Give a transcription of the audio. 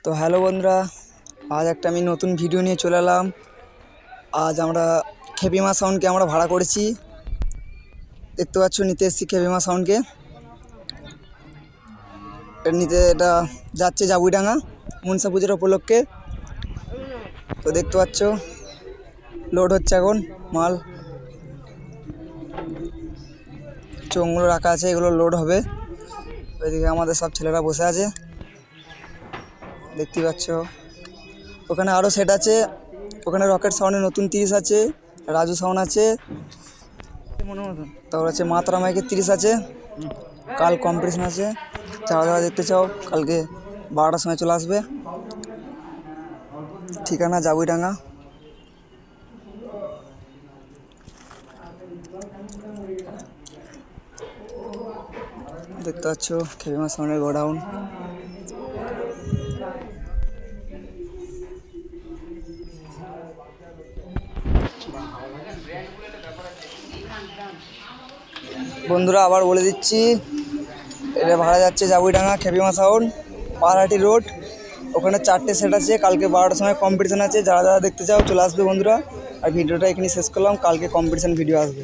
তো হ্যালো বন্ধুরা, আজ একটা আমি নতুন ভিডিও নিয়ে চলে এলাম। আজ আমরা খেপিমা সাউন্ডকে আমরা ভাড়া করেছি, দেখতে পাচ্ছ। নিতে এসেছি খেপিমা সাউন্ডকে, এটা যাচ্ছে জাবুইডাঙ্গা মনসা পুজোর উপলক্ষে। তো দেখতে পাচ্ছ লোড হচ্ছে এখন মাল, চোঙগুলো রাখা আছে, এগুলো লোড হবে। ওইদিকে আমাদের সব ছেলেরা বসে আছে, দেখতে পাচ্ছ। ওখানে আরও সেট আছে, ওখানে রকেট সাউন্ডের নতুন 30 আছে, রাজু সাউন্ড আছে, তারপর আছে মাতরা মাইকের 30 আছে। কাল কম্পিটিশন আছে, যারা যারা দেখতে চাও কালকে 12টার সময় চলে আসবে। ঠিকানা জাবুইডাঙ্গা। দেখতে পাচ্ছ খেপিমা সাউন্ডের গোডাউন। বন্ধুরা আবার বলে দিচ্ছি, এটা ভাড়া যাচ্ছে জাবুইডাঙ্গা খেপিমা সাউন্ড, পাহাড়হাটি রোড। ওখানে 4টে সেট আছে, কালকে 12টার সময় কম্পিটিশন আছে। যারা যারা দেখতে চাও চলে আসবে বন্ধুরা। আর ভিডিওটা এখানে শেষ করলাম, কালকে কম্পিটিশন ভিডিও আসবে।